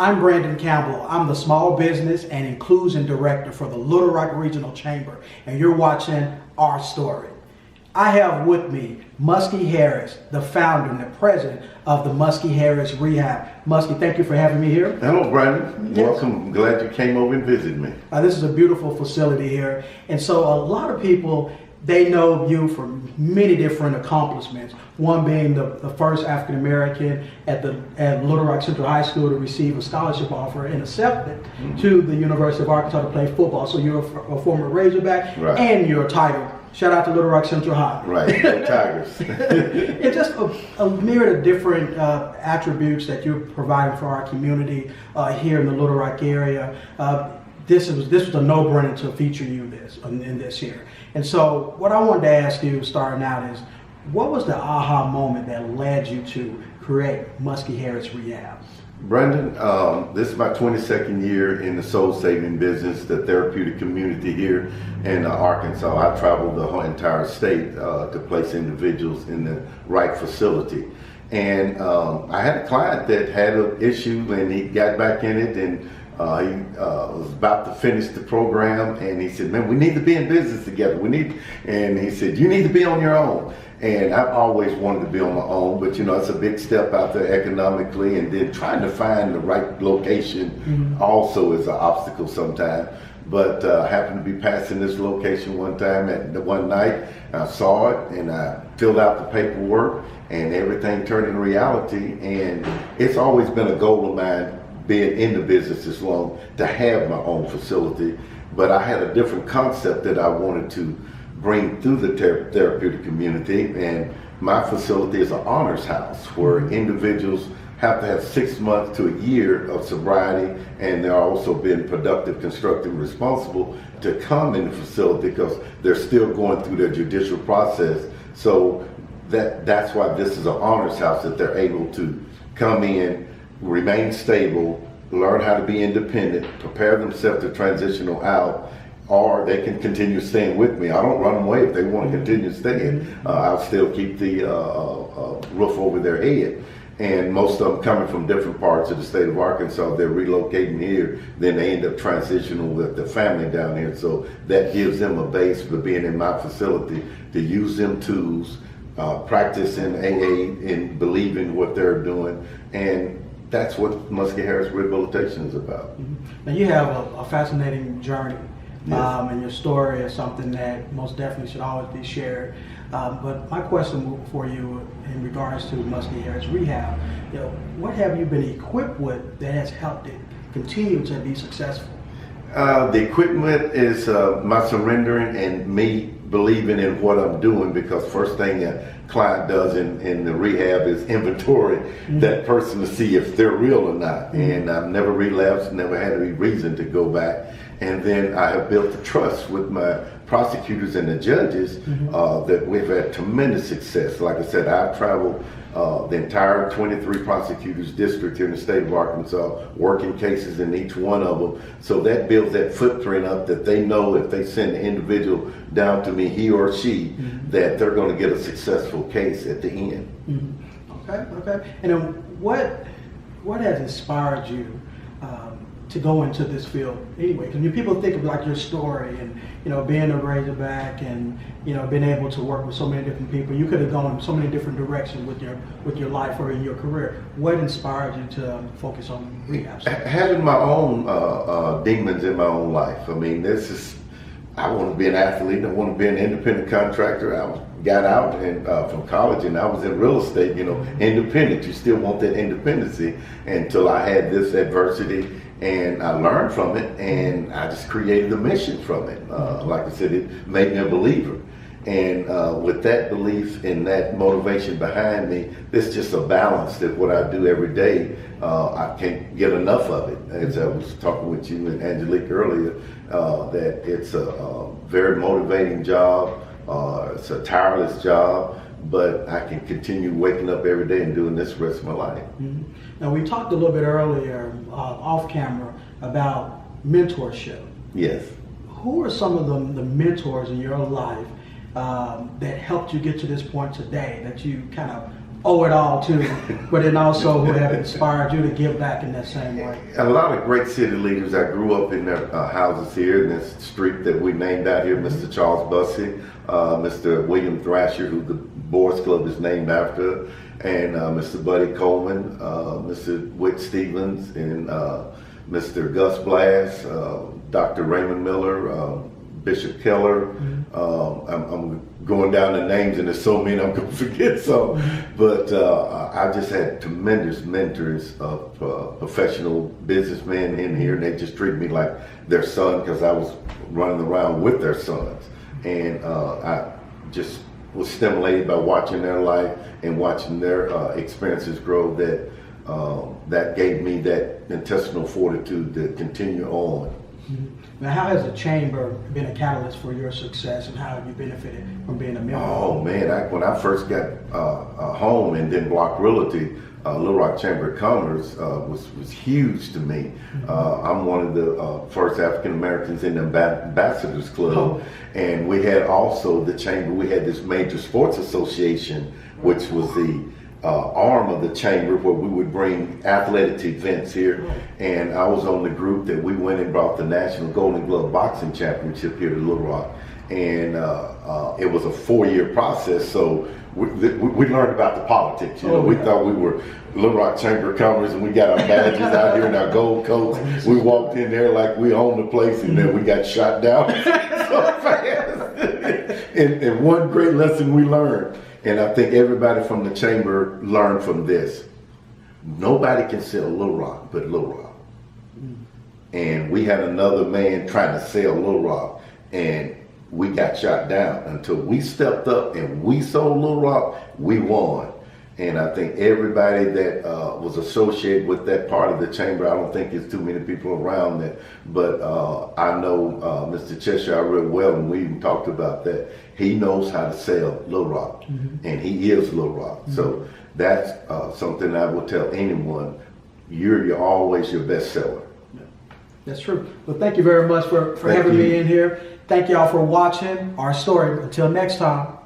I'm Brandon Campbell. I'm the Small Business and Inclusion Director for the Little Rock Regional Chamber, and you're watching Our Story. I have with me Muskie Harris, the founder and the president of the Muskie Harris Rehab. Muskie, thank you for having me here. Hello, Brandon. Yes. Welcome. Glad you came over and visited me. This is a beautiful facility here, and so a lot of people, they know you for many different accomplishments. One being the first African American at Little Rock Central High School to receive a scholarship offer and accepted to the University of Arkansas to play football. So you're a former Razorback, right, and you're a Tiger. Shout out to Little Rock Central High. Right, go Tigers. It's just a myriad of different attributes that you're providing for our community here in the Little Rock area. This was a no-brainer to feature you in this year. And so what I wanted to ask you starting out is, what was the aha moment that led you to create Muskie Harris Rehab? Brandon, this is my 22nd year in the soul-saving business, the therapeutic community here in Arkansas. I traveled the whole entire state to place individuals in the right facility. And I had a client that had an issue and he got back in it, and he was about to finish the program, and he said, man, we need to be in business together. And he said, you need to be on your own. And I've always wanted to be on my own, but you know, it's a big step out there economically, and then trying to find the right location also is an obstacle sometimes. But I happened to be passing this location one night, I saw it, and I filled out the paperwork, and everything turned into reality. And it's always been a goal of mine, being in the business this long, to have my own facility. But I had a different concept that I wanted to bring through the therapeutic community, and my facility is an honors house where individuals have to have 6 months to a year of sobriety, and they're also being productive, constructive, responsible to come in the facility because they're still going through their judicial process. So that's why this is an honors house, that they're able to come in, remain stable, learn how to be independent, prepare themselves to transitional out, or they can continue staying with me. I don't run them away if they want to continue staying. I'll still keep the roof over their head. And most of them coming from different parts of the state of Arkansas, they're relocating here, then they end up transitioning with the family down here. So that gives them a base for being in my facility, to use them tools, practice in AA and believe in what they're doing. And that's what Muskie Harris Rehabilitation is about. Now you have a fascinating journey. Yes. And your story is something that most definitely should always be shared. But my question for you in regards to Muskie Harris Rehab, what have you been equipped with that has helped it continue to be successful? The equipment is my surrendering and me believing in what I'm doing, because first thing a client does in the rehab is inventory that person to see if they're real or not. And I've never relapsed, never had any reason to go back. And then I have built the trust with my prosecutors and the judges that we've had tremendous success. Like I said, I've traveled the entire 23 prosecutors district here in the state of Arkansas, working cases in each one of them. So that builds that footprint up, that they know if they send an individual down to me, he or she, that they're going to get a successful case at the end. Okay. And then what has inspired you to go into this field anyway? Because people think of like your story and being a Razorback and being able to work with so many different people. You could have gone in so many different directions with your life or in your career. What inspired you to focus on rehab? Having my own demons in my own life. I mean, I want to be an athlete. I want to be an independent contractor. I got out from college, and I was in real estate. Independent. You still want that independency, until I had this adversity. And I learned from it, and I just created a mission from it. Like I said, it made me a believer. And with that belief and that motivation behind me, it's just a balance that what I do every day, I can't get enough of it. As I was talking with you and Angelique earlier, that it's a very motivating job. It's a tireless job, but I can continue waking up every day and doing this the rest of my life. Now, we talked a little bit earlier off camera about mentorship. Yes. Who are some of the mentors in your life that helped you get to this point today, that you kind of owe it all to, but then also who have inspired you to give back in that same way? A lot of great city leaders. I grew up in their houses here in this street that we named out here, Mr. Charles Bussey, Mr. William Thrasher, who the Boys Club is named after, and Mr. Buddy Coleman, Mr. Whit Stevens, and Mr. Gus Blass, Dr. Raymond Miller, Bishop Keller. I'm going down the names, and there's so many I'm going to forget some. But I just had tremendous mentors of professional businessmen in here, and they just treated me like their son because I was running around with their sons. And I just was stimulated by watching their life and watching their experiences grow, that gave me that intestinal fortitude to continue on. Now, how has the chamber been a catalyst for your success, and how have you benefited from being a member? Oh man, when I first got home and then Block Realty, Little Rock Chamber of Commerce was huge to me. I'm one of the first African Americans in the Ambassadors Club, and we had also the chamber. We had this major sports association, which was the arm of the chamber, where we would bring athletic events here. And I was on the group that we went and brought the National Golden Glove Boxing Championship here to Little Rock. And it was a 4-year process, so we learned about the politics. We thought we were Little Rock Chamber of Commerce, and we got our badges out here and our gold coats. We walked in there like we owned the place, and then we got shot down so fast. And one great lesson we learned, and I think everybody from the chamber learned from this: nobody can sell Little Rock but Little Rock. And we had another man trying to sell Little Rock, and we got shot down. Until we stepped up and we sold Little Rock, we won. And I think everybody that was associated with that part of the chamber, I don't think there's too many people around that, but I know Mr. Cheshire real well, and we even talked about that. He knows how to sell Little Rock, and he is Little Rock. So that's something I will tell anyone: you're always your best seller. That's true. Well, thank you very much for having me in here. Thank y'all for watching our story. Until next time.